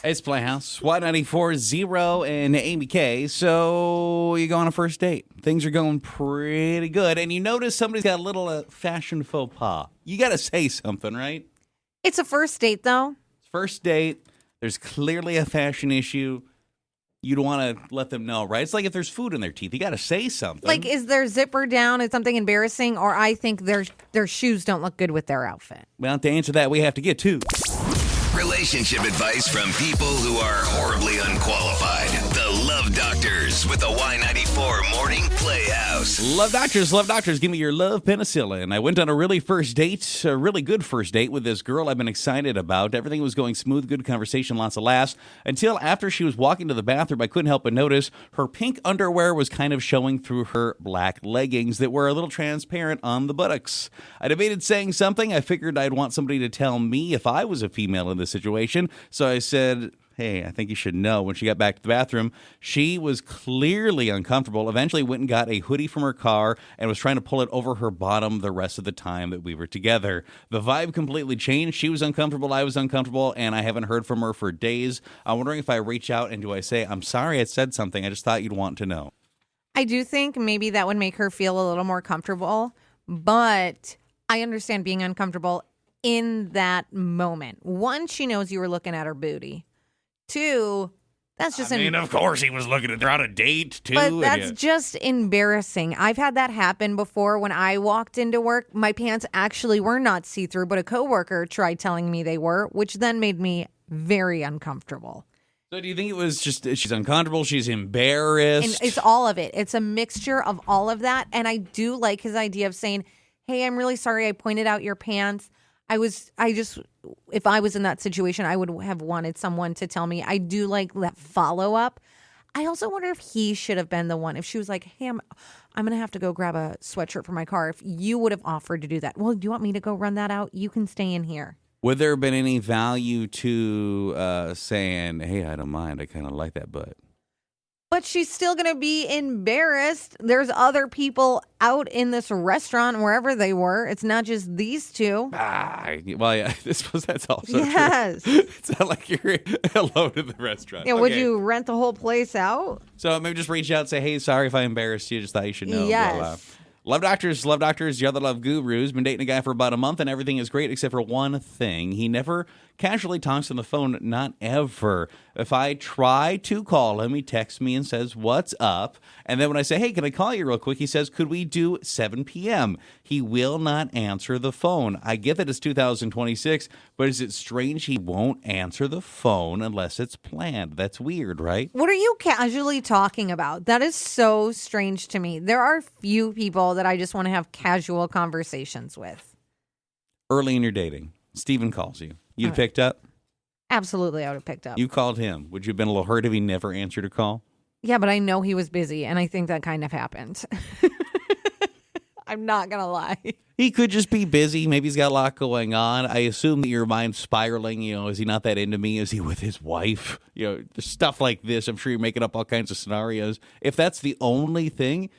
It's Playhouse, Y94.0 and Amy K. So you go on a first date. Things are going pretty good. And you notice somebody's got a little fashion faux pas. You got to say something, right? It's a first date, though. First date, there's clearly a fashion issue. You'd want to let them know, right? It's like if there's food in their teeth, you got to say something. Like, is their zipper down? Is something embarrassing? Or I think their shoes don't look good with their outfit. Well, to answer that, we have to get to Relationship advice from people who are horribly unqualified. The Love Doctors with the Y94 Morning Playhouse. Love Doctors, give me your love penicillin. I went on a really good first date with this girl I've been excited about. Everything was going smooth, good conversation, lots of laughs. Until after she was walking to the bathroom, I couldn't help but notice her pink underwear was kind of showing through her black leggings that were a little transparent on the buttocks. I debated saying something. I figured I'd want somebody to tell me if I was a female in this situation. So I said, hey, I think you should know. When she got back to the bathroom, she was clearly uncomfortable, eventually went and got a hoodie from her car and was trying to pull it over her bottom the rest of the time that we were together. The vibe completely changed. She was uncomfortable, I was uncomfortable, and I haven't heard from her for days. I'm wondering if I reach out and do I say, I'm sorry I said something. I just thought you'd want to know. I do think maybe that would make her feel a little more comfortable, but I understand being uncomfortable in that moment. One, she knows you were looking at her booty. Two, that's just... of course he was looking at her on a date, too. But that's just embarrassing. I've had that happen before when I walked into work. My pants actually were not see-through, but a coworker tried telling me they were, which then made me very uncomfortable. So do you think it was just she's uncomfortable, she's embarrassed? And it's all of it. It's a mixture of all of that. And I do like his idea of saying, hey, I'm really sorry I pointed out your pants. If I was in that situation, I would have wanted someone to tell me. I do like that follow-up. I also wonder if he should have been the one. If she was like, hey, I'm going to have to go grab a sweatshirt for my car. If you would have offered to do that. Well, do you want me to go run that out? You can stay in here. Would there have been any value to saying, hey, I don't mind. I kind of like that butt? But she's still going to be embarrassed. There's other people out in this restaurant, wherever they were. It's not just these two. Well, yeah, that's also yes. true. It's not like you're alone in the restaurant. Yeah, would you rent the whole place out? So maybe just reach out and say, hey, sorry if I embarrassed you. Just thought you should know. Yes. Blah, blah. Love Doctors, you're the love gurus. Been dating a guy for about a month, and everything is great except for one thing. He never casually talks on the phone, not ever. If I try to call him, he texts me and says, what's up? And then when I say, hey, can I call you real quick? He says, could we do 7 p.m.? He will not answer the phone. I get that it's 2026, but is it strange he won't answer the phone unless it's planned? That's weird, right? What are you casually talking about? That is so strange to me. There are few people that I just want to have casual conversations with. Early in your dating, Steven calls you. You'd picked up? Absolutely, I would have picked up. You called him. Would you have been a little hurt if he never answered a call? Yeah, but I know he was busy, and I think that kind of happened. I'm not going to lie. He could just be busy. Maybe he's got a lot going on. I assume that your mind's spiraling. Is he not that into me? Is he with his wife? Stuff like this. I'm sure you're making up all kinds of scenarios. If that's the only thing,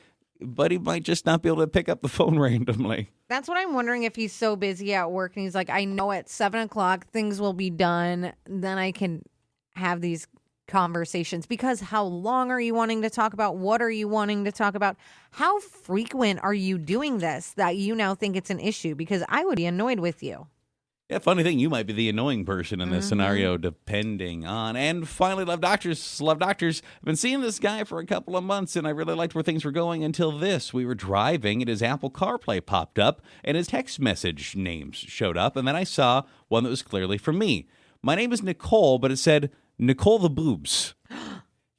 but he might just not be able to pick up the phone randomly. That's what I'm wondering, if he's so busy at work and he's like, I know at 7 o'clock things will be done. Then I can have these conversations. Because how long are you wanting to talk about? What are you wanting to talk about? How frequent are you doing this that you now think it's an issue? Because I would be annoyed with you. Yeah, funny thing, you might be the annoying person in this scenario, depending on. And finally, Love Doctors. I've been seeing this guy for a couple of months, and I really liked where things were going until this. We were driving, and his Apple CarPlay popped up, and his text message names showed up, and then I saw one that was clearly from me. My name is Nicole, but it said, Nicole the Boobs.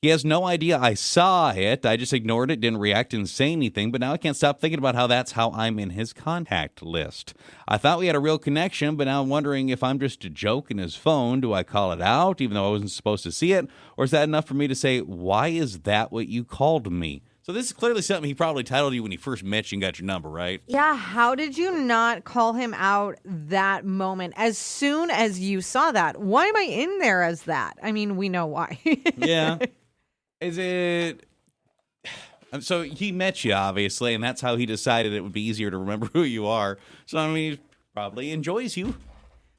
He has no idea I saw it. I just ignored it, didn't react, didn't say anything. But now I can't stop thinking about how that's how I'm in his contact list. I thought we had a real connection, but now I'm wondering if I'm just a joke in his phone. Do I call it out, even though I wasn't supposed to see it? Or is that enough for me to say, why is that what you called me? So this is clearly something he probably titled you when he first met you and got your number, right? Yeah, how did you not call him out that moment as soon as you saw that? Why am I in there as that? I mean, we know why. Yeah. Is it... So he met you, obviously, and that's how he decided it would be easier to remember who you are. So, I mean, he probably enjoys you.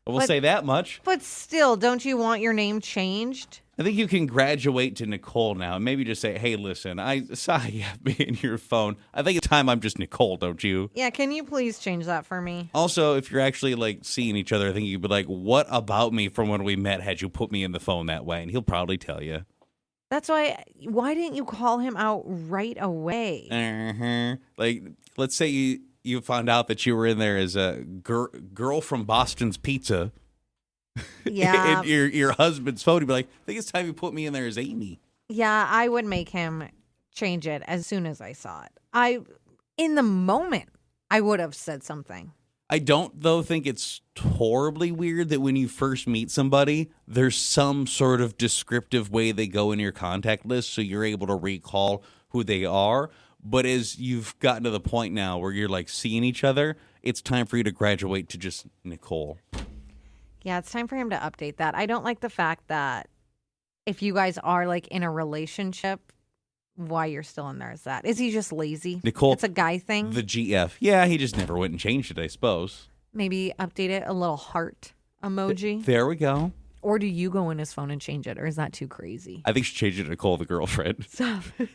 We'll say that much. But still, don't you want your name changed? I think you can graduate to Nicole now and maybe just say, hey, listen, I saw you have me in your phone. I think it's time I'm just Nicole, don't you? Yeah, can you please change that for me? Also, if you're actually like seeing each other, I think you'd be like, what about me from when we met had you put me in the phone that way? And he'll probably tell you. That's why didn't you call him out right away? Like, let's say you found out that you were in there as a girl from Boston's Pizza. Yeah. And your husband's phone, he'd be like, I think it's time you put me in there as Amy. Yeah, I would make him change it as soon as I saw it. In the moment, I would have said something. I don't, though, think it's horribly weird that when you first meet somebody, there's some sort of descriptive way they go in your contact list so you're able to recall who they are. But as you've gotten to the point now where you're like seeing each other, it's time for you to graduate to just Nicole. Yeah, it's time for him to update that. I don't like the fact that if you guys are like in a relationship, why you're still in there is that. Is he just lazy? Nicole, it's a guy thing. The GF. Yeah, he just never went and changed it, I suppose. Maybe update it a little heart emoji. There we go. Or do you go in his phone and change it? Or is that too crazy? I think she changed it to Nicole, the girlfriend. Stop.